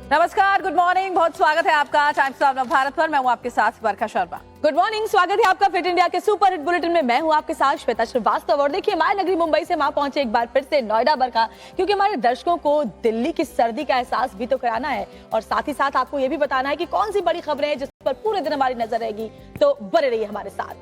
नमस्कार, good morning, बहुत स्वागत है आपका टाइम्स ऑफ भारत पर। मैं हूं आपके साथ वर्षा शर्मा। गुड मॉर्निंग, स्वागत है आपका फिट इंडिया के सुपर हिट बुलेटिन में। मैं हूं आपके साथ श्वेता श्रीवास्तव। और देखिए, माया नगरी मुंबई से वहां पहुंचे एक बार फिर से नोएडा बरखा, क्योंकि हमारे दर्शकों को दिल्ली की सर्दी का एहसास भी तो कराना है और साथ ही साथ आपको ये भी बताना है कि कौन सी बड़ी खबरें हैं जिस पर पूरे दिन हमारी नजर रहेगी। तो बने रहिए हमारे साथ।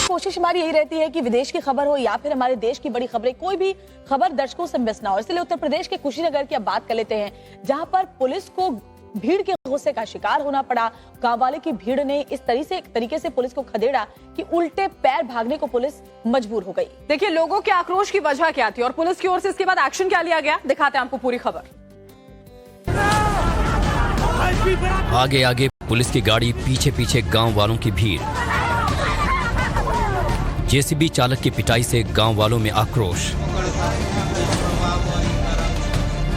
कोशिश हमारी यही रहती है कि विदेश की खबर हो या फिर हमारे देश की बड़ी खबरें, कोई भी खबर दर्शकों से मिस ना हो। इसलिए उत्तर प्रदेश के कुशीनगर की अब बात कर लेते हैं, जहां पर पुलिस को भीड़ के गुस्से का शिकार होना पड़ा। गांव वाले की भीड़ ने इस तरीके से पुलिस को खदेड़ा कि उल्टे पैर भागने को पुलिस मजबूर हो गई। देखिए, लोगों के आक्रोश की वजह क्या थी और पुलिस की ओर से इसके बाद एक्शन क्या लिया गया, दिखाते हैं आपको पूरी खबर। आगे आगे पुलिस की गाड़ी, पीछे पीछे गांव वालों की भीड़। जेसीबी चालक की पिटाई से गांव वालों में आक्रोश।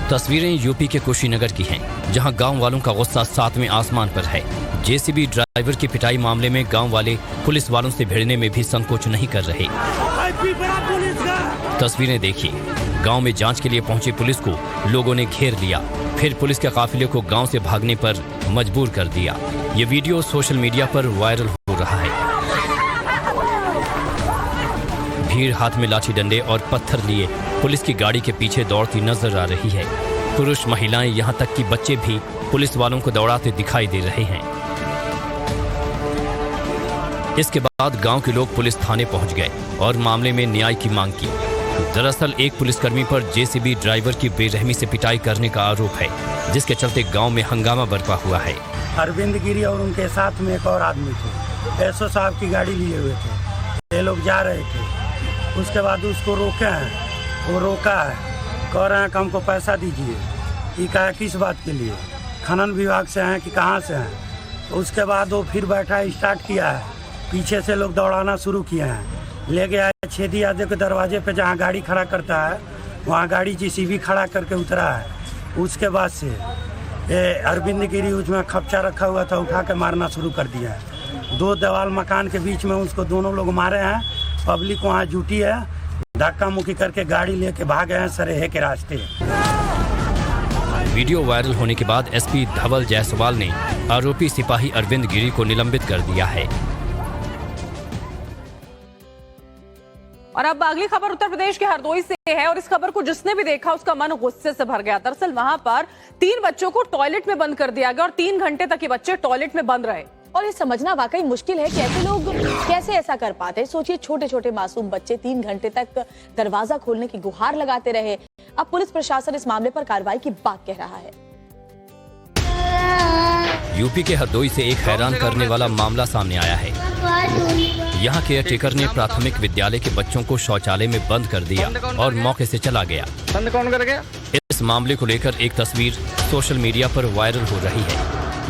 तस्वीरें यूपी के कुशीनगर की हैं, जहां गांव वालों का गुस्सा सातवें आसमान पर है। जेसीबी ड्राइवर की पिटाई मामले में गांव वाले पुलिस वालों से भिड़ने में भी संकोच नहीं कर रहे। तस्वीरें देखिए, गांव में जांच के लिए पहुंची पुलिस को लोगों ने घेर लिया, फिर पुलिस के काफिले को गांव से भागने पर मजबूर कर दिया। ये वीडियो सोशल मीडिया पर वायरल हो रहा है। भीड़ हाथ में लाठी डंडे और पत्थर लिए पुलिस की गाड़ी के पीछे दौड़ती नजर आ रही है। पुरुष, महिलाएं, यहां तक कि बच्चे भी पुलिस वालों को दौड़ाते दिखाई दे रहे हैं। इसके बाद गांव के लोग पुलिस थाने पहुंच गए और मामले में न्याय की मांग की। दरअसल एक पुलिसकर्मी पर जेसीबी ड्राइवर की बेरहमी से पिटाई करने का आरोप है, जिसके चलते गांव में हंगामा बरपा हुआ है। अरविंद गिरी और उनके साथ में एक और आदमी थे, एसओ साहब की गाड़ी लिए हुए थे। ये लोग जा रहे थे, उसके बाद उसको रोके हैं, वो रोका है, कह रहे हैं कि हमको पैसा दीजिए। ये कहा किस बात के लिए, खनन विभाग से हैं कि कहाँ से हैं। तो उसके बाद वो फिर बैठा स्टार्ट किया है, पीछे से लोग दौड़ाना शुरू किए हैं। ले गया छेदी यादव के दरवाजे पे, जहाँ गाड़ी खड़ा करता है वहाँ गाड़ी जेसीबी खड़ा करके उतरा है। उसके बाद से ये अरविंद गिरी उसमें खपचा रखा हुआ था, उठा के मारना शुरू कर दिया है। दो दीवार मकान के बीच में उसको दोनों लोग मारे हैं। पब्लिक वहाँ जुटी है, धक्का मुक्की करके गाड़ी लेके भागे हैं सरेहे के रास्ते। वीडियो वायरल होने के बाद एसपी धवल जायसवाल ने आरोपी सिपाही अरविंद गिरी को निलंबित कर दिया है। और अब अगली खबर उत्तर प्रदेश के हरदोई से है और इस खबर को जिसने भी देखा उसका मन गुस्से से भर गया। दरअसल वहां पर 3 बच्चों को टॉयलेट में बंद कर दिया गया और 3 घंटे तक ये बच्चे टॉयलेट में बंद रहे। और ये समझना वाकई मुश्किल है कि ऐसे लोग कैसे ऐसा कर पाते हैं। सोचिए, छोटे छोटे मासूम बच्चे 3 घंटे तक दरवाजा खोलने की गुहार लगाते रहे। अब पुलिस प्रशासन इस मामले पर कार्रवाई की बात कह रहा है। यूपी के हरदोई से एक हैरान करने वाला मामला सामने आया है। यहाँ केयर टेकर ने प्राथमिक विद्यालय के बच्चों को शौचालय में बंद कर दिया और मौके से चला गया। बंद कौन कर गया? इस मामले को लेकर एक तस्वीर सोशल मीडिया पर वायरल हो रही है।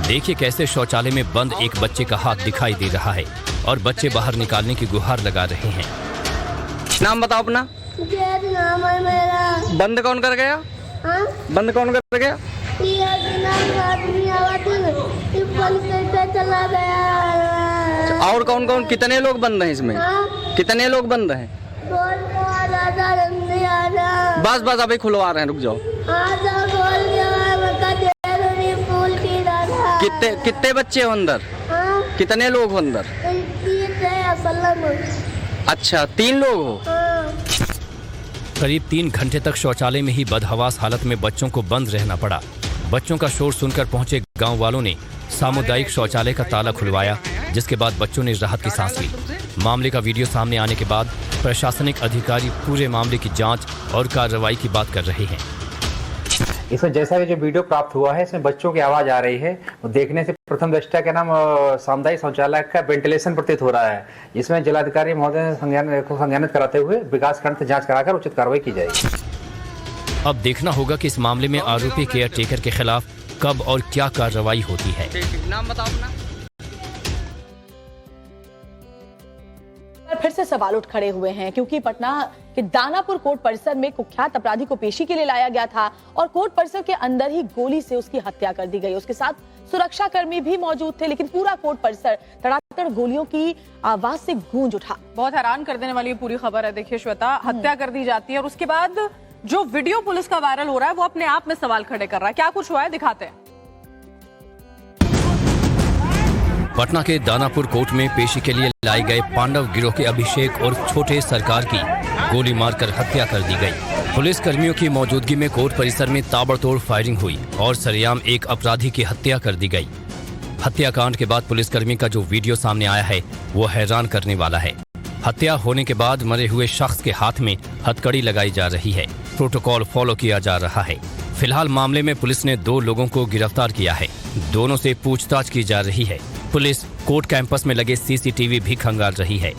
देखिए कैसे शौचालय में बंद एक बच्चे का हाथ दिखाई दे रहा है और बच्चे बाहर निकालने की गुहार लगा रहे हैं। नाम बताओ अपना। नाम है मेरा। बंद कौन कर गया? हाँ? बंद कौन कर गया? चला गया। और कौन कौन, कितने लोग बंद हैं इसमें? हाँ? कितने लोग बंद हैं? बस बस अभी खुलवा रहे हैं, रुक जाओ। कितने बच्चे हो अंदर? हाँ? कितने लोग हो अंदर? अच्छा, 3 लोग हो। हाँ? करीब 3 घंटे तक शौचालय में ही बदहवास हालत में बच्चों को बंद रहना पड़ा। बच्चों का शोर सुनकर पहुंचे गांव वालों ने सामुदायिक शौचालय का ताला खुलवाया, जिसके बाद बच्चों ने राहत की सांस ली। मामले का वीडियो सामने आने के बाद प्रशासनिक अधिकारी पूरे मामले की जांच और कार्रवाई की बात कर रहे हैं। इसमें जैसा कि जो वीडियो प्राप्त हुआ है, इसमें बच्चों की आवाज आ रही है। वो देखने से प्रथम दृष्टया के नाम सामुदायिक शौचालय का वेंटिलेशन प्रतीत हो रहा है। इसमें जिलाधिकारी महोदय को संज्ञानित कराते हुए विकास खंड से जांच कराकर उचित कार्रवाई की जाएगी। अब देखना होगा कि इस मामले में आरोपी केयर टेकर के खिलाफ कब और क्या कार्रवाई होती है। नाम बताओ अपना। फिर से सवाल उठ खड़े हुए हैं, क्योंकि पटना के दानापुर कोर्ट परिसर में कुख्यात अपराधी को पेशी के लिए लाया गया था और कोर्ट परिसर के अंदर ही गोली से उसकी हत्या कर दी गई। उसके साथ सुरक्षा कर्मी भी मौजूद थे, लेकिन पूरा कोर्ट परिसर टनाटन गोलियों की आवाज से गूंज उठा। बहुत हैरान कर देने वाली ये पूरी खबर है। देखिए श्वेता, हत्या कर दी जाती है और उसके बाद जो वीडियो पुलिस का वायरल हो रहा है वो अपने आप में सवाल खड़े कर रहा है। क्या कुछ हुआ है, दिखाते हैं। पटना के दानापुर कोर्ट में पेशी के लिए लाए गए पांडव गिरोह के अभिषेक और छोटे सरकार की गोली मारकर हत्या कर दी गई। पुलिस कर्मियों की मौजूदगी में कोर्ट परिसर में ताबड़तोड़ फायरिंग हुई और सरेआम एक अपराधी की हत्या कर दी गई। हत्याकांड के बाद पुलिसकर्मी का जो वीडियो सामने आया है वो हैरान करने वाला है। हत्या होने के बाद मरे हुए शख्स के हाथ में हथकड़ी लगाई जा रही है। प्रोटोकॉल फॉलो किया जा रहा है। फिलहाल मामले में पुलिस ने 2 लोगों को गिरफ्तार किया है। दोनों से पूछताछ की जा रही है। पुलिस कोर्ट कैंपस में लगे सीसीटीवी भी खंगाल रही है।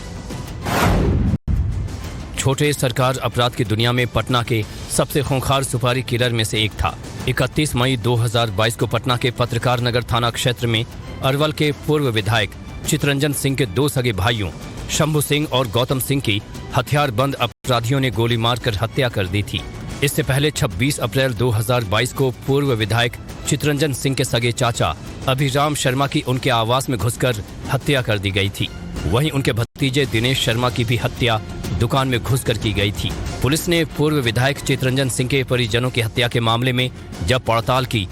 छोटे सरकार अपराध की दुनिया में पटना के सबसे खूंखार सुपारी किलर में से एक था। 31 मई 2022 को पटना के पत्रकार नगर थाना क्षेत्र में अरवल के पूर्व विधायक चितरंजन सिंह के 2 सगे भाइयों शंभू सिंह और गौतम सिंह की हथियारबंद अपराधियों ने गोली मारकर हत्या कर दी थी। इससे पहले 26 अप्रैल 2022 को पूर्व विधायक चितरंजन सिंह के सगे चाचा अभिराम शर्मा की उनके आवास में घुसकर हत्या कर दी गई थी। वहीं उनके भतीजे दिनेश शर्मा की भी हत्या दुकान में घुसकर की गई थी। पुलिस ने पूर्व विधायक चितरंजन सिंह के परिजनों की हत्या के मामले में जब पड़ताल की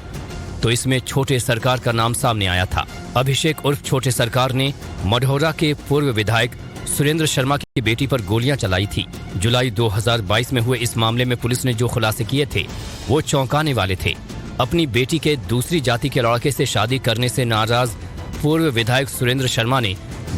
तो इसमें छोटे सरकार का नाम सामने आया था। अभिषेक उर्फ छोटे सरकार ने मढ़ौरा के पूर्व विधायक सुरेंद्र शर्मा की बेटी पर गोलियां चलाई थी। जुलाई 2022 में हुए इस मामले में पुलिस ने जो खुलासे किए थे वो चौंकाने वाले थे। अपनी बेटी के दूसरी जाति के लड़के से शादी करने से नाराज पूर्व विधायक सुरेंद्र शर्मा ने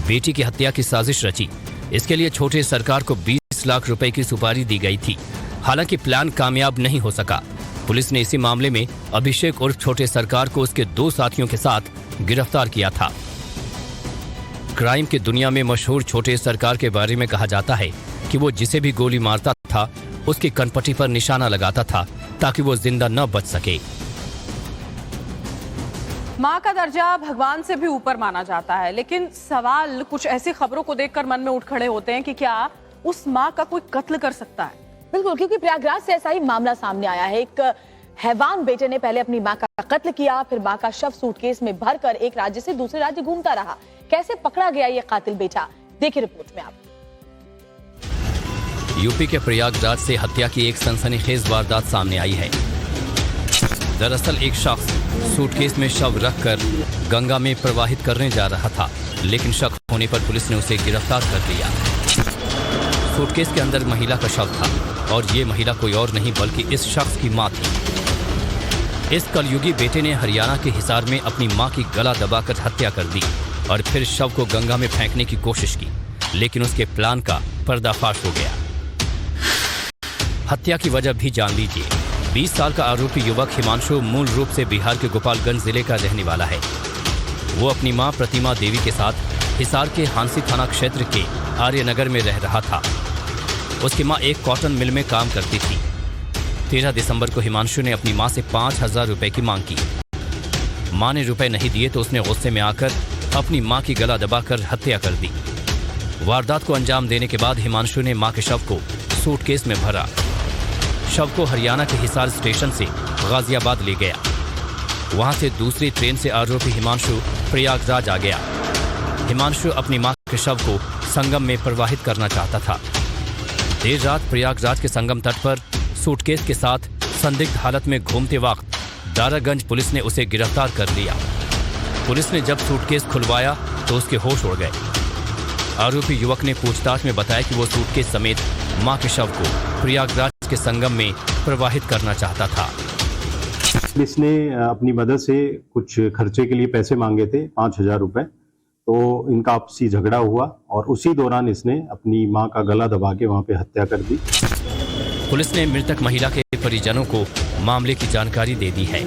बेटी की हत्या की साजिश रची। इसके लिए छोटे सरकार को 20 लाख रुपए की सुपारी दी गई थी। हालांकि प्लान कामयाब नहीं हो सका। पुलिस ने इसी मामले में अभिषेक उर्फ छोटे सरकार को उसके 2 साथियों के साथ गिरफ्तार किया था। क्राइम की दुनिया में मशहूर छोटे सरकार के बारे में कहा जाता है कि वो जिसे भी गोली मारता था उसकी कनपटी पर निशाना लगाता था ताकि वो जिंदा न बच सके। माँ का दर्जा भगवान से भी ऊपर माना जाता है, लेकिन सवाल कुछ ऐसी खबरों को देखकर मन में उठ खड़े होते हैं कि क्या उस माँ का कोई कत्ल कर सकता है। बिल्कुल, क्योंकि प्रयागराज से ऐसा ही मामला सामने आया है। एक हैवान बेटे ने पहले अपनी मां का कत्ल किया, फिर मां का शव सूटकेस में भरकर एक राज्य से दूसरे राज्य घूमता रहा। कैसे पकड़ा गया ये कातिल बेटा, देखिए रिपोर्ट में आप। यूपी के प्रयागराज से हत्या की एक सनसनीखेज वारदात सामने आई है। दरअसल एक शख्स सूटकेस में शव रखकर गंगा में प्रवाहित करने जा रहा था, लेकिन शक होने पर पुलिस ने उसे गिरफ्तार कर लिया। सूटकेस के अंदर महिला का शव था और ये महिला कोई और नहीं बल्कि इस शख्स की मां थी। इस कलयुगी बेटे ने हरियाणा के हिसार में अपनी मां की गला दबाकर हत्या कर दी और फिर शव को गंगा में फेंकने की कोशिश की, लेकिन उसके प्लान का पर्दाफाश हो गया। हत्या की वजह भी जान लीजिए। 20 साल का आरोपी युवक हिमांशु मूल रूप से बिहार के गोपालगंज जिले का रहने वाला है। वो अपनी मां प्रतिमा देवी के साथ हिसार के हांसी थाना क्षेत्र के आर्यनगर में रह रहा था। उसकी मां एक कॉटन मिल में काम करती थी। 13 दिसंबर को हिमांशु ने अपनी मां से 5,000 रुपए की मांग की। मां ने रुपए नहीं दिए तो उसने गुस्से में आकर अपनी मां की गला दबाकर हत्या कर दी। वारदात को अंजाम देने के बाद हिमांशु ने मां के शव को सूटकेस में भरा। शव को हरियाणा के हिसार स्टेशन से गाजियाबाद ले गया। वहां से दूसरी ट्रेन से आरोपी हिमांशु प्रयागराज आ गया। हिमांशु अपनी मां के शव को संगम में प्रवाहित करना चाहता था। देर रात प्रयागराज के संगम तट पर सूटकेस के साथ संदिग्ध हालत में घूमते वक्त दारागंज पुलिस ने उसे गिरफ्तार कर लिया। पुलिस ने जब सूटकेस खुलवाया तो उसके होश उड़ गए। आरोपी युवक ने पूछताछ में बताया कि वो सूटकेस समेत मां के शव को प्रयागराज के संगम में प्रवाहित करना चाहता था। पुलिस ने अपनी मदद से कुछ खर्चे के लिए पैसे मांगे थे, 5,000 रुपए। तो इनका आपसी झगड़ा हुआ और उसी दौरान इसने अपनी मां का गला दबा के वहां पे हत्या कर दी। पुलिस ने मृतक महिला के परिजनों को मामले की जानकारी दे दी है।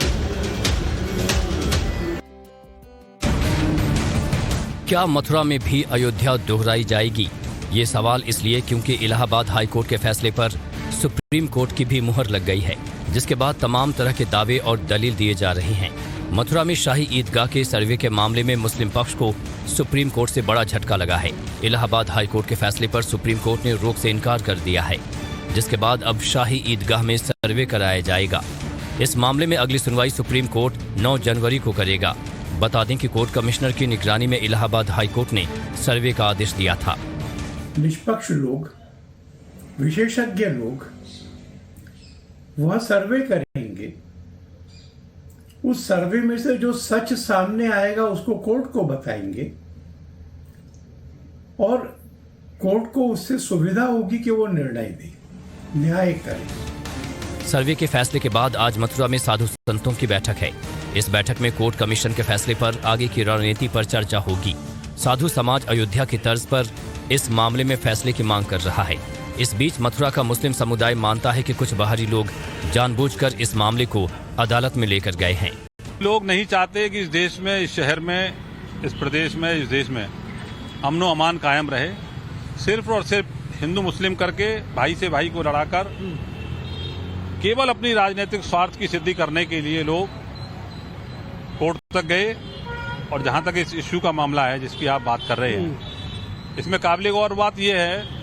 क्या मथुरा में भी अयोध्या दोहराई जाएगी? ये सवाल इसलिए क्योंकि इलाहाबाद हाई कोर्ट के फैसले पर सुप्रीम कोर्ट की भी मुहर लग गई है, जिसके बाद तमाम तरह के दावे और दलील दिए जा रहे हैं। मथुरा में शाही ईदगाह के सर्वे के मामले में मुस्लिम पक्ष को सुप्रीम कोर्ट से बड़ा झटका लगा है। इलाहाबाद हाई कोर्ट के फैसले पर सुप्रीम कोर्ट ने रोक से इनकार कर दिया है, जिसके बाद अब शाही ईदगाह में सर्वे कराया जाएगा। इस मामले में अगली सुनवाई सुप्रीम कोर्ट 9 जनवरी को करेगा। बता दें कि कोर्ट कमिश्नर की निगरानी में इलाहाबाद हाई कोर्ट ने सर्वे का आदेश दिया था। निष्पक्ष लोग, विशेषज्ञ लोग वह सर्वे करेंगे। उस सर्वे में से जो सच सामने आएगा उसको कोर्ट को बताएंगे और कोर्ट को उससे सुविधा होगी कि वो निर्णय दे, न्याय करे। सर्वे के फैसले के बाद आज मथुरा में साधु संतों की बैठक है। इस बैठक में कोर्ट कमीशन के फैसले पर आगे की रणनीति पर चर्चा होगी। साधु समाज अयोध्या की तर्ज पर इस मामले में फैसले की मांग कर रहा है। इस बीच मथुरा का मुस्लिम समुदाय मानता है कि कुछ बाहरी लोग जानबूझकर इस मामले को अदालत में लेकर गए हैं। लोग नहीं चाहते कि इस देश में, इस शहर में, इस प्रदेश में, इस देश में अमनो अमान कायम रहे। सिर्फ और सिर्फ हिंदू मुस्लिम करके भाई से भाई को लड़ाकर केवल अपनी राजनीतिक स्वार्थ की सिद्धि करने के लिए लोग कोर्ट तक गए। और जहां तक इस इश्यू का मामला है जिसकी आप बात कर रहे हैं, इसमें काबिल गौर बात यह है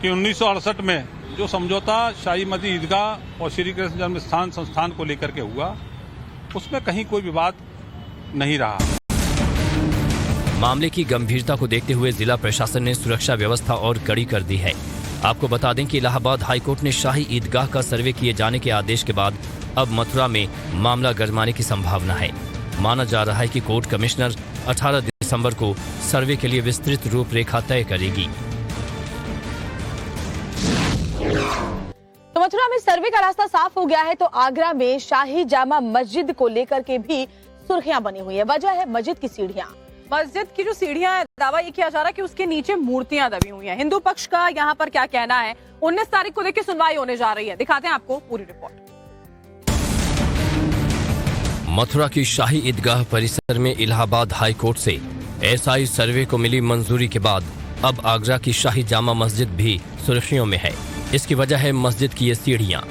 कि 1968 में जो समझौता शाही मस्जिद ईदगाह और श्री कृष्ण जन्म स्थान संस्थान को लेकर के हुआ, उसमें कहीं कोई विवाद नहीं रहा। मामले की गंभीरता को देखते हुए जिला प्रशासन ने सुरक्षा व्यवस्था और कड़ी कर दी है। आपको बता दें कि इलाहाबाद हाईकोर्ट ने शाही ईदगाह का सर्वे किए जाने के आदेश के बाद अब मथुरा में मामला गरमाने की संभावना है। माना जा रहा है कि कोर्ट कमिश्नर 18 दिसंबर को सर्वे के लिए विस्तृत रूपरेखा तय करेगी। तो मथुरा में सर्वे का रास्ता साफ हो गया है, तो आगरा में शाही जामा मस्जिद को लेकर के भी सुर्खियां बनी हुई है। वजह है मस्जिद की सीढ़ियां। मस्जिद की जो सीढ़ियां है, दावा ये किया जा रहा है कि उसके नीचे मूर्तियां दबी हुई हैं। हिंदू पक्ष का यहाँ पर क्या कहना है? 19 तारीख को देखिए सुनवाई होने जा रही है। दिखाते हैं आपको पूरी रिपोर्ट। मथुरा की शाही ईदगाह परिसर में इलाहाबाद हाई कोर्ट से एसआई सर्वे को मिली मंजूरी के बाद अब आगरा की शाही जामा मस्जिद भी सुर्खियों में है। इसकी वजह है मस्जिद की ये सीढ़ियां।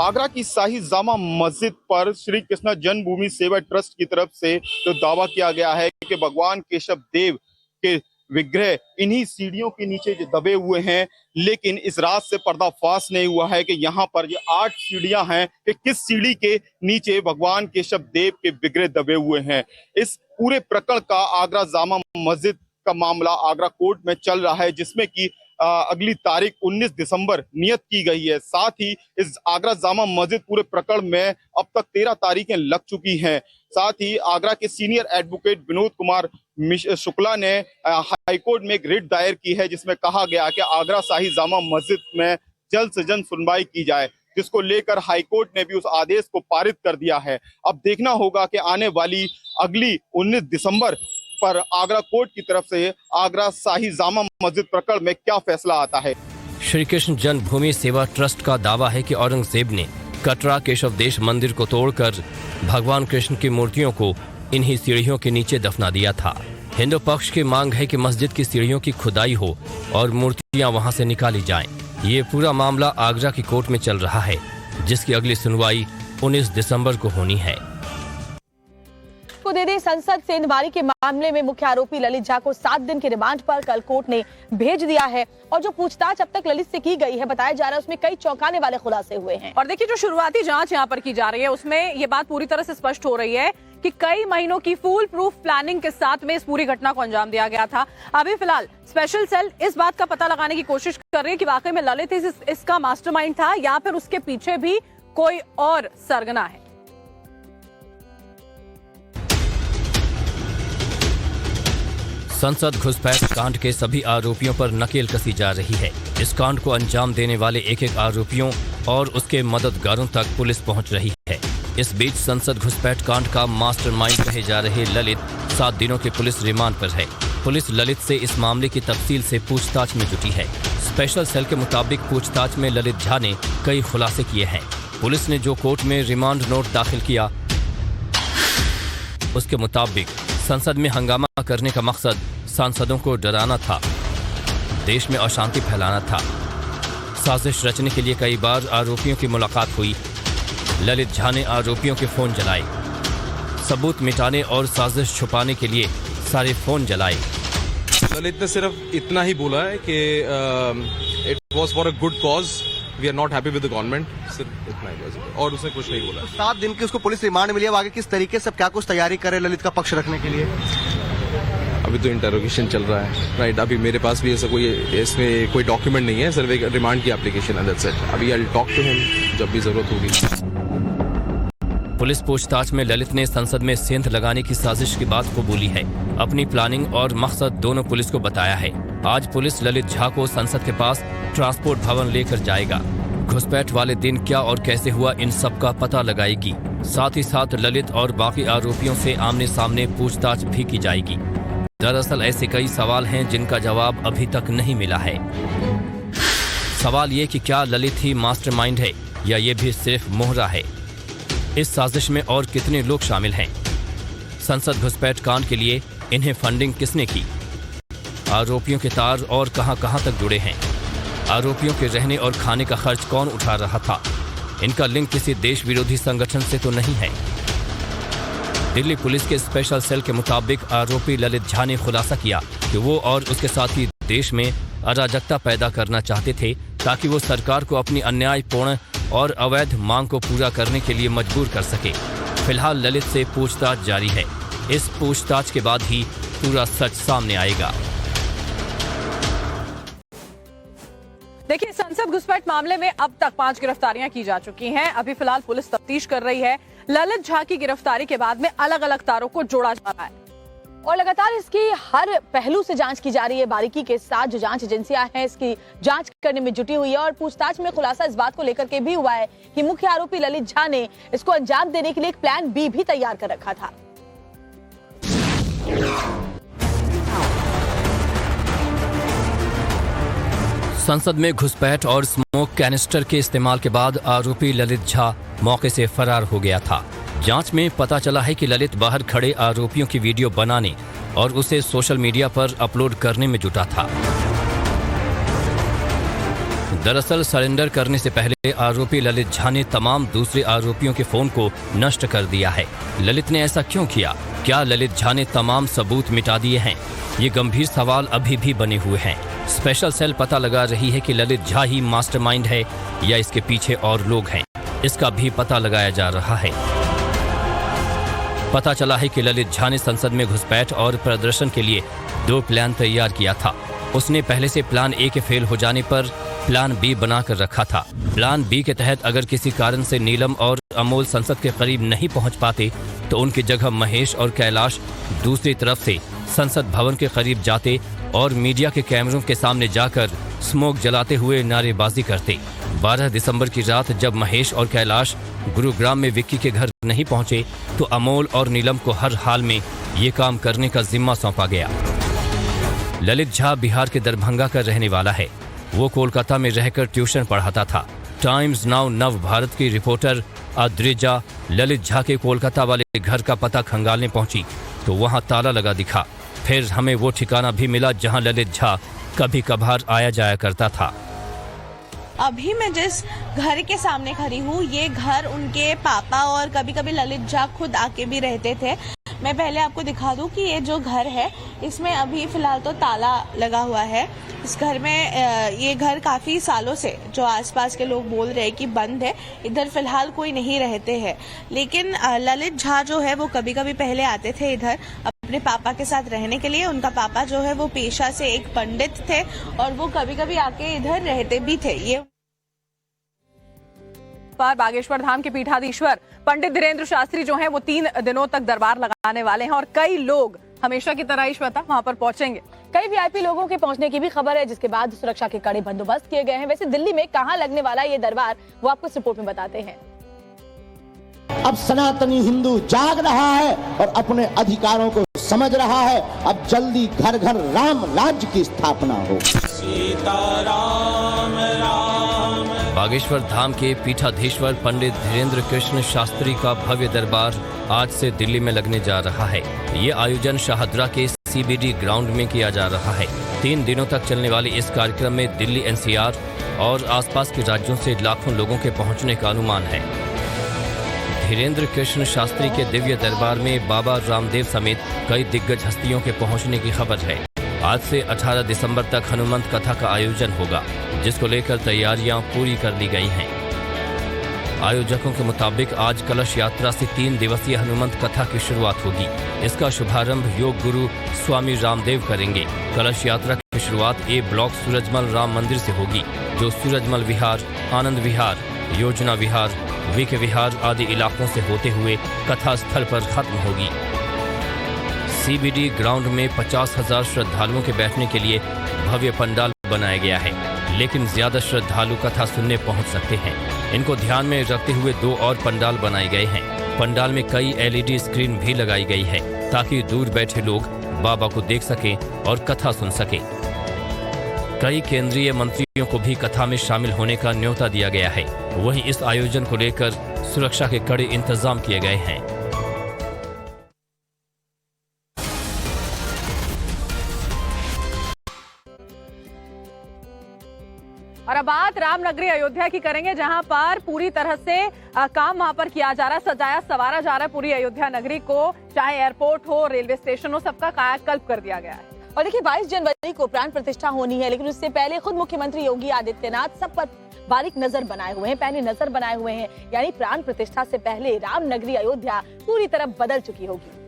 आगरा की शाही जामा मस्जिद पर श्री कृष्ण जन्मभूमि सेवा ट्रस्ट की तरफ से जो दावा किया गया है कि भगवान केशव देव के विग्रह इन्हीं सीढ़ियों के नीचे जो दबे हुए हैं, लेकिन इस रात से पर्दाफाश नहीं हुआ है कि यहाँ पर ये 8 सीढ़ियां हैं कि किस सीढ़ी के नीचे भगवान केशव देव के विग्रह दबे हुए हैं। इस पूरे प्रकरण का आगरा जामा मस्जिद का मामला आगरा कोर्ट में चल रहा है, जिसमें कि अगली तारीख 19 दिसंबर नियत की गई है। साथ ही इस आगरा जामा मस्जिद पूरे प्रकरण में अब तक 13 तारीखें लग चुकी हैं। साथ ही आगरा के सीनियर एडवोकेट विनोद कुमार शुक्ला ने हाईकोर्ट में एक रिट दायर की है, जिसमें कहा गया कि आगरा शाही जामा मस्जिद में जल्द से जल्द सुनवाई की जाए, जिसको लेकर हाईकोर्ट ने भी उस आदेश को पारित कर दिया है। अब देखना होगा कि आने वाली अगली 19 दिसंबर पर आगरा कोर्ट की तरफ से आगरा शाही जामा मस्जिद प्रकरण में क्या फैसला आता है। श्री कृष्ण जन्मभूमि सेवा ट्रस्ट का दावा है कि औरंगजेब ने कटरा केशव देश मंदिर को तोड़कर भगवान कृष्ण की मूर्तियों को इन्हीं सीढ़ियों के नीचे दफना दिया था। हिंदू पक्ष की मांग है कि मस्जिद की सीढ़ियों की खुदाई हो और मूर्तियां वहां से निकाली जाएं। ये पूरा मामला आगरा की कोर्ट में चल रहा है, जिसकी अगली सुनवाई 19 दिसंबर को होनी है। को दे दी संसद सेंधमारी के मामले में मुख्य आरोपी ललित झा को 7 दिन के रिमांड पर कल कोर्ट ने भेज दिया है। और जो पूछताछ अब तक ललित से की गई है, बताया जा रहा है उसमें कई चौंकाने वाले खुलासे हुए हैं। और देखिए, जो शुरुआती जांच यहाँ पर की जा रही है उसमें ये बात पूरी तरह से स्पष्ट हो रही है कि कई महीनों की फुल प्रूफ प्लानिंग के साथ में इस पूरी घटना को अंजाम दिया गया था। अभी फिलहाल स्पेशल सेल इस बात का पता लगाने की कोशिश कर रही है कि वाकई में ललित इसका मास्टरमाइंड था या फिर उसके पीछे भी कोई और सरगना है। संसद घुसपैठ कांड के सभी आरोपियों पर नकेल कसी जा रही है। इस कांड को अंजाम देने वाले एक एक आरोपियों और उसके मददगारों तक पुलिस पहुंच रही है। इस बीच संसद घुसपैठ कांड का मास्टरमाइंड कहे जा रहे ललित 7 दिनों के पुलिस रिमांड पर है। पुलिस ललित से इस मामले की तफसील से पूछताछ में जुटी है। स्पेशल सेल के मुताबिक पूछताछ में ललित झा ने कई खुलासे किए हैं। पुलिस ने जो कोर्ट में रिमांड नोट दाखिल किया, उसके मुताबिक संसद में हंगामा करने का मकसद सांसदों को डराना था, देश में अशांति फैलाना था। साजिश रचने के लिए कई बार आरोपियों की मुलाकात हुई। ललित झा ने आरोपियों के फोन जलाए, सबूत मिटाने और साजिश छुपाने के लिए सारे फोन जलाए। ललित ने सिर्फ इतना ही बोला है कि it was for a good cause, we are not happy with the government, सिर्फ इतना ही बस, और उसने कुछ नहीं बोला। 7 दिन की उसको पुलिस रिमांड मिली है, आगे किस तरीके से क्या कुछ तैयारी करे ललित का पक्ष रखने के लिए? अभी तो इंटरोगेशन चल रहा है, राइट। अभी मेरे पास भी ऐसा कोई इसमें कोई डॉक्यूमेंट नहीं है, सिर्फ एक रिमांड की एप्लीकेशन है, दैट्स इट। अभी I will talk to him जब भी जरूरत होगी। पुलिस पूछताछ में ललित ने संसद में सेंध लगाने की साजिश की बात को बोली है। अपनी प्लानिंग और मकसद दोनों पुलिस को बताया है। आज पुलिस ललित झा को संसद के पास ट्रांसपोर्ट भवन लेकर जाएगा। घुसपैठ वाले दिन क्या और कैसे हुआ, इन सब का पता लगाएगी। साथ ही साथ ललित और बाकी आरोपियों से आमने सामने पूछताछ भी की जाएगी। दरअसल ऐसे कई सवाल हैं जिनका जवाब अभी तक नहीं मिला है। सवाल ये कि क्या ललित ही मास्टरमाइंड है या ये भी सिर्फ मोहरा है? इस साजिश में और कितने लोग शामिल हैं? संसद घुसपैठ कांड के लिए इन्हें फंडिंग किसने की? आरोपियों के तार और कहां तक जुड़े हैं? आरोपियों के रहने और खाने का खर्च कौन उठा रहा था? इनका लिंक किसी देश विरोधी संगठन से तो नहीं है? दिल्ली पुलिस के स्पेशल सेल के मुताबिक आरोपी ललित झा ने खुलासा किया कि वो और उसके साथी देश में अराजकता पैदा करना चाहते थे ताकि वो सरकार को अपनी अन्यायपूर्ण और अवैध मांग को पूरा करने के लिए मजबूर कर सके। फिलहाल ललित से पूछताछ जारी है। इस पूछताछ के बाद ही पूरा सच सामने आएगा। देखिए, संसद घुसपैठ मामले में अब तक 5 गिरफ्तारियां की जा चुकी हैं। अभी फिलहाल पुलिस तफ्तीश कर रही है। ललित झा की गिरफ्तारी के बाद में अलग अलग तारों को जोड़ा जा रहा है और लगातार इसकी हर पहलू से जांच की जा रही है। बारीकी के साथ जो जांच एजेंसियां हैं इसकी जांच करने में जुटी हुई है और पूछताछ में खुलासा इस बात को लेकर के भी हुआ है कि मुख्य आरोपी ललित झा ने इसको अंजाम देने के लिए एक प्लान बी भी तैयार कर रखा था। संसद में घुसपैठ और स्मोक कैनिस्टर के इस्तेमाल के बाद आरोपी ललित झा मौके से फरार हो गया था। जांच में पता चला है कि ललित बाहर खड़े आरोपियों की वीडियो बनाने और उसे सोशल मीडिया पर अपलोड करने में जुटा था। दरअसल सरेंडर करने से पहले आरोपी ललित झा ने तमाम दूसरे आरोपियों के फोन को नष्ट कर दिया है। ललित ने ऐसा क्यों किया? क्या ललित झा ने तमाम सबूत मिटा दिए हैं? ये गंभीर सवाल अभी भी बने हुए हैं। स्पेशल सेल पता लगा रही है कि ललित झा ही मास्टरमाइंड है या इसके पीछे और लोग हैं। इसका भी पता लगाया जा रहा है। पता चला है कि ललित झा ने संसद में घुसपैठ और प्रदर्शन के लिए 2 प्लान तैयार किया था। उसने पहले से प्लान ए के फेल हो जाने पर प्लान बी बनाकर रखा था। प्लान बी के तहत अगर किसी कारण से नीलम और अमोल संसद के करीब नहीं पहुंच पाते तो उनकी जगह महेश और कैलाश दूसरी तरफ से संसद भवन के करीब जाते और मीडिया के कैमरों के सामने जाकर स्मोक जलाते हुए नारेबाजी करते। 12 दिसंबर की रात जब महेश और कैलाश गुरुग्राम में विक्की के घर नहीं पहुंचे तो अमोल और नीलम को हर हाल में ये काम करने का जिम्मा सौंपा गया। ललित झा बिहार के दरभंगा का रहने वाला है। वो कोलकाता में रहकर ट्यूशन पढ़ाता था। टाइम्स नाउ नव भारत की रिपोर्टर अद्रिजा ललित झा के कोलकाता वाले घर का पता खंगालने पहुंची तो वहां ताला लगा दिखा। फिर हमें वो ठिकाना भी मिला जहां ललित झा कभी कभार आया जाया करता था। अभी मैं जिस घर के सामने खड़ी हूँ ये घर उनके पापा और कभी कभी ललित झा खुद आके भी रहते थे। मैं पहले आपको दिखा दूं कि ये जो घर है इसमें अभी फिलहाल तो ताला लगा हुआ है। इस घर में ये घर काफ़ी सालों से जो आसपास के लोग बोल रहे हैं कि बंद है। इधर फिलहाल कोई नहीं रहते हैं, लेकिन ललित झा जो है वो कभी कभी पहले आते थे इधर अपने पापा के साथ रहने के लिए। उनका पापा जो है वो पेशा से एक पंडित थे और वो कभी कभी आके इधर रहते भी थे। ये बागेश्वर धाम के पीठाधीश्वर पंडित धीरेन्द्र शास्त्री जो हैं वो 3 दिनों तक दरबार लगाने वाले हैं और कई लोग हमेशा की तरह श्वेता वहां पर पहुंचेंगे। कई वीआईपी लोगों के पहुंचने की भी खबर है, जिसके बाद सुरक्षा के कड़े बंदोबस्त किए गए हैं। वैसे दिल्ली में कहां लगने वाला ये दरबार वो आपको इस रिपोर्ट में बताते हैं। अब सनातनी हिंदू जाग रहा है और अपने अधिकारों को समझ रहा है। अब जल्दी घर घर राम राज्य की स्थापना हो। सीताराम राम। बागेश्वर धाम के पीठाधीश्वर पंडित धीरेन्द्र कृष्ण शास्त्री का भव्य दरबार आज से दिल्ली में लगने जा रहा है। ये आयोजन शाहदरा के CBD ग्राउंड में किया जा रहा है। 3 दिनों तक चलने वाले इस कार्यक्रम में दिल्ली NCR और आसपास के राज्यों से लाखों लोगों के पहुंचने का अनुमान है। धीरेन्द्र कृष्ण शास्त्री के दिव्य दरबार में बाबा रामदेव समेत कई दिग्गज हस्तियों के पहुंचने की खबर है। आज से 18 दिसंबर तक हनुमंत कथा का आयोजन होगा, जिसको लेकर तैयारियां पूरी कर ली गई हैं। आयोजकों के मुताबिक आज कलश यात्रा से 3 दिवसीय हनुमंत कथा की शुरुआत होगी। इसका शुभारंभ योग गुरु स्वामी रामदेव करेंगे। कलश यात्रा की शुरुआत ए ब्लॉक सूरजमल राम मंदिर से होगी, जो सूरजमल विहार, आनंद विहार, योजना विहार, वीके विहार आदि इलाकों से होते हुए कथा स्थल पर खत्म होगी। सीबीडी ग्राउंड में 50,000 श्रद्धालुओं के बैठने के लिए भव्य पंडाल बनाया गया है, लेकिन ज्यादा श्रद्धालु कथा सुनने पहुंच सकते हैं। इनको ध्यान में रखते हुए 2 और पंडाल बनाए गए हैं। पंडाल में कई LED स्क्रीन भी लगाई गई है, ताकि दूर बैठे लोग बाबा को देख सकें और कथा सुन सकें। कई केंद्रीय मंत्रियों को भी कथा में शामिल होने का न्योता दिया गया है। वहीं इस आयोजन को लेकर सुरक्षा के कड़े इंतजाम किए गए हैं। और अब बात रामनगरी अयोध्या की करेंगे, जहां पर पूरी तरह से काम वहां पर किया जा रहा है, सजाया संवारा जा रहा है पूरी अयोध्या नगरी को। चाहे एयरपोर्ट हो, रेलवे स्टेशन हो, सबका कायाकल्प कर दिया गया है। और देखिए 22 जनवरी को प्राण प्रतिष्ठा होनी है, लेकिन उससे पहले खुद मुख्यमंत्री योगी आदित्यनाथ सब पर बारीक नजर बनाए हुए हैं, पैनी नजर बनाए हुए हैं। यानी प्राण प्रतिष्ठा से पहले रामनगरी अयोध्या पूरी तरह बदल चुकी होगी।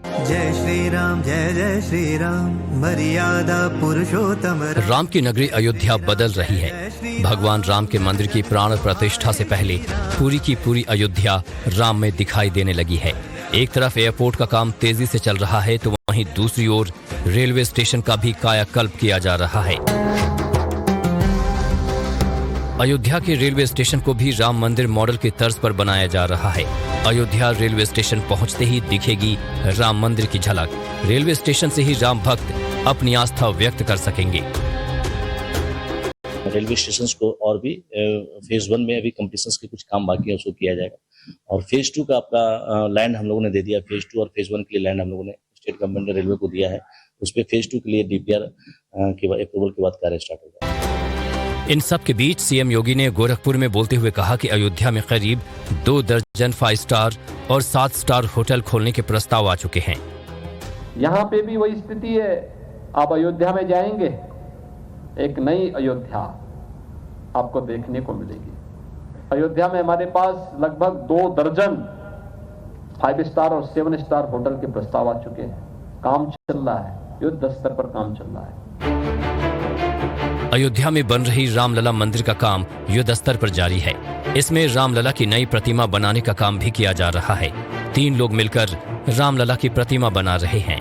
जय श्री राम, जय जय श्री राम, मर्यादा पुरुषोत्तम। राम की नगरी अयोध्या बदल रही है। भगवान राम के मंदिर की प्राण प्रतिष्ठा से पहले पूरी की पूरी अयोध्या राम में दिखाई देने लगी है। एक तरफ एयरपोर्ट का काम तेजी से चल रहा है, तो वहीं दूसरी ओर रेलवे स्टेशन का भी कायाकल्प किया जा रहा है। अयोध्या के रेलवे स्टेशन को भी राम मंदिर मॉडल की तर्ज पर बनाया जा रहा है। अयोध्या रेलवे स्टेशन पहुंचते ही दिखेगी राम मंदिर की झलक। रेलवे स्टेशन से ही राम भक्त अपनी आस्था व्यक्त कर सकेंगे। रेलवे स्टेशन को और भी फेज 1 में अभी कंप्लीशन के कुछ काम बाकी है, उसको किया जाएगा। और फेज 2 का आपका लैंड हम लोगों ने दे दिया। फेज 2 और फेज 1 के लिए लैंड हम लोगों ने स्टेट गवर्नमेंट ने रेलवे को दिया है। उस पर फेज 2 के लिए DPR के अप्रूवल के बाद कार्य स्टार्ट होगा। इन सब के बीच सीएम योगी ने गोरखपुर में बोलते हुए कहा कि अयोध्या में करीब 2 दर्जन 5 स्टार और 7 स्टार होटल खोलने के प्रस्ताव आ चुके हैं। यहाँ पे भी वही स्थिति है। आप अयोध्या में जाएंगे, एक नई अयोध्या आपको देखने को मिलेगी। अयोध्या में हमारे पास लगभग 2 दर्जन 5 स्टार और 7 स्टार होटल के प्रस्ताव आ चुके हैं। काम चल रहा है, युद्ध स्तर पर काम चल रहा है। अयोध्या में बन रही रामलला मंदिर का काम युद्ध स्तर पर जारी है। इसमें रामलला की नई प्रतिमा बनाने का काम भी किया जा रहा है। 3 लोग मिलकर रामलला की प्रतिमा बना रहे हैं।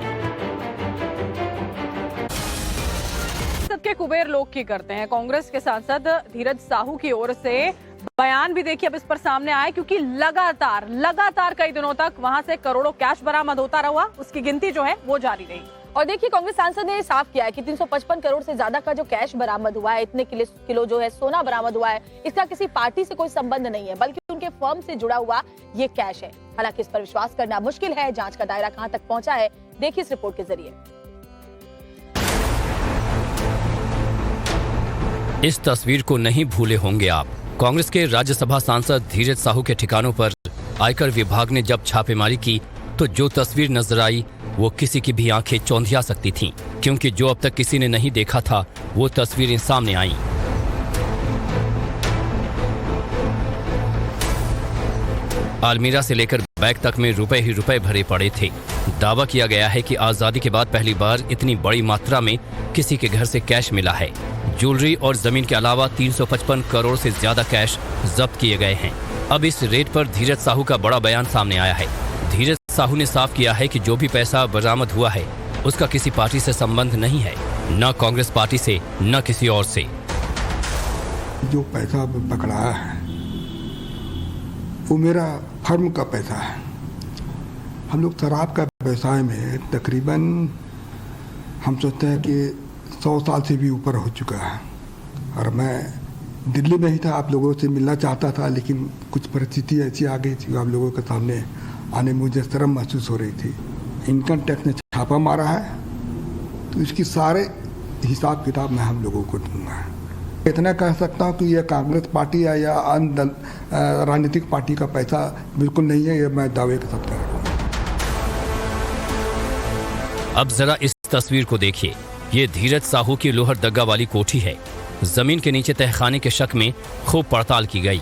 के कुबेर लोग की करते हैं। कांग्रेस के सांसद धीरज साहू की ओर से बयान भी देखिए अब इस पर सामने आया, क्योंकि लगातार कई दिनों तक वहां से करोड़ों कैश बरामद होता रहा, उसकी गिनती जो है वो जारी रही। और देखिए कांग्रेस सांसद ने साफ किया है कि 355 करोड़ से ज्यादा का जो कैश बरामद हुआ है, इतने किलो जो है सोना बरामद हुआ है, इसका किसी पार्टी से कोई संबंध नहीं है, बल्कि उनके फर्म से जुड़ा हुआ ये कैश है। हालांकि इस पर विश्वास करना मुश्किल है। जांच का दायरा कहां तक पहुंचा है, देखिए इस रिपोर्ट के जरिए। इस तस्वीर को नहीं भूले होंगे आप। कांग्रेस के राज्यसभा सांसद धीरज साहू के ठिकानों पर आयकर विभाग ने जब छापेमारी की, तो जो तस्वीर नजर आई वो किसी की भी आंखें चौंधिया सकती थीं, क्योंकि जो अब तक किसी ने नहीं देखा था वो तस्वीरें सामने आईं। अलमीरा से लेकर बैग तक में रुपए ही रुपए भरे पड़े थे। दावा किया गया है कि आजादी के बाद पहली बार इतनी बड़ी मात्रा में किसी के घर से कैश मिला है। ज्वेलरी और जमीन के अलावा 355 करोड़ से ज्यादा कैश जब्त किए गए हैं। अब इस रेड पर धीरज साहू का बड़ा बयान सामने आया है। धीरज साहू ने साफ किया है कि जो भी पैसा बरामद हुआ है उसका किसी पार्टी से संबंध नहीं है, न कांग्रेस पार्टी से न किसी और से। जो पैसा पकड़ाया है वो मेरा फर्म का पैसा है। हम लोग शराब का व्यवसाय में तकरीबन हम सोचते हैं कि 100 साल से भी ऊपर हो चुका है। और मैं दिल्ली में ही था, आप लोगों से मिलना चाहता था, लेकिन कुछ परिस्थिति ऐसी आ गई थी, आप लोगों के सामने आने में मुझे शर्म महसूस हो रही थी। इनकम टैक्स ने छापा मारा है, तो इसकी सारे हिसाब किताब मैं हम लोगों को दूंगा। इतना कह सकता हूँ कि यह कांग्रेस पार्टी या अन्य राजनीतिक पार्टी का पैसा बिल्कुल नहीं है, यह मैं दावे के साथ कह रहा हूँ। अब जरा इस तस्वीर को देखिए। ये धीरज साहू की लोहरदगा वाली कोठी है। जमीन के नीचे तहखाने के शक में खूब पड़ताल की गई।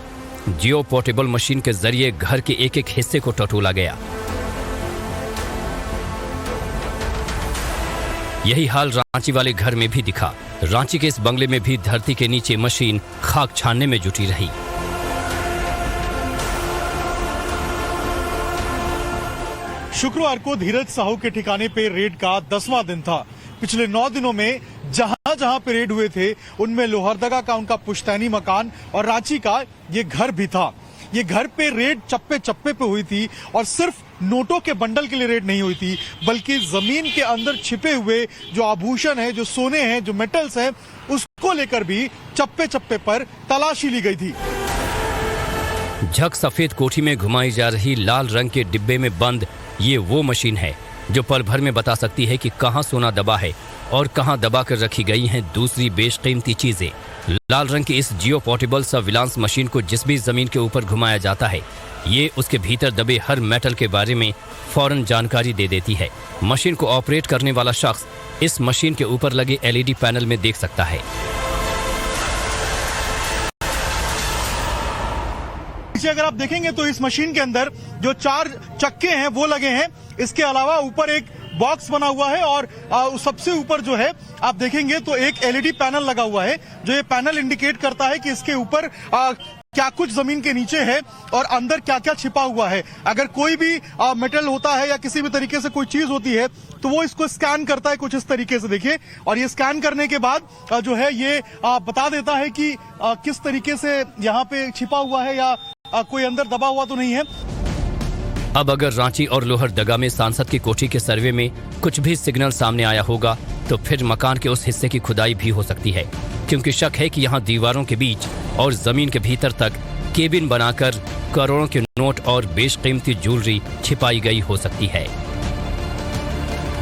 जियो पोर्टेबल मशीन के जरिए घर के एक एक हिस्से को टटोला गया। यही हाल रांची वाले घर में भी दिखा। रांची के इस बंगले में भी धरती के नीचे मशीन खाक छानने में जुटी रही। शुक्रवार को धीरज साहू के ठिकाने पे रेड का 10वां दिन था। पिछले 9 दिनों में जहां जहां पे रेड हुए थे उनमें लोहरदगा का उनका पुश्तैनी मकान और रांची का ये घर भी था। ये घर पे रेड चप्पे चप्पे पे हुई थी और सिर्फ नोटों के बंडल के लिए रेड नहीं हुई थी, बल्कि जमीन के अंदर छिपे हुए जो आभूषण है, जो सोने हैं, जो मेटल्स हैं, उसको लेकर भी चप्पे चप्पे पर तलाशी ली गई थी। झक सफेद कोठी में घुमाई जा रही लाल रंग के डिब्बे में बंद ये वो मशीन है जो पल भर में बता सकती है कि कहां सोना दबा है और कहां दबा कर रखी गई हैं दूसरी बेशकीमती चीजें। लाल रंग की इस जियो पोर्टेबल सर्विलांस मशीन को जिस भी जमीन के ऊपर घुमाया जाता है, ये उसके भीतर दबे हर मेटल के बारे में फौरन जानकारी दे देती है। मशीन को ऑपरेट करने वाला शख्स इस मशीन के ऊपर लगे LED पैनल में देख सकता है। अगर आप देखेंगे तो इस मशीन के अंदर जो 4 चक्के हैं वो लगे हैं। इसके अलावा ऊपर एक बॉक्स बना हुआ है और सबसे ऊपर जो है आप देखेंगे तो एक LED पैनल लगा हुआ है, जो ये पैनल इंडिकेट करता है कि इसके ऊपर क्या कुछ जमीन के नीचे है और अंदर क्या क्या छिपा हुआ है। अगर कोई भी मेटल होता है या किसी भी तरीके से कोई चीज होती है तो वो इसको स्कैन करता है कुछ इस तरीके से, देखिए। और ये स्कैन करने के बाद जो है ये बता देता है कि किस तरीके से यहाँ पे छिपा हुआ है या कोई अंदर दबा हुआ तो नहीं है। अब अगर रांची और लोहरदगा में सांसद की कोठी के सर्वे में कुछ भी सिग्नल सामने आया होगा तो फिर मकान के उस हिस्से की खुदाई भी हो सकती है, क्योंकि शक है कि यहाँ दीवारों के बीच और जमीन के भीतर तक केबिन बनाकर करोड़ों के नोट और बेशकीमती ज्वेलरी छिपाई गई हो सकती है।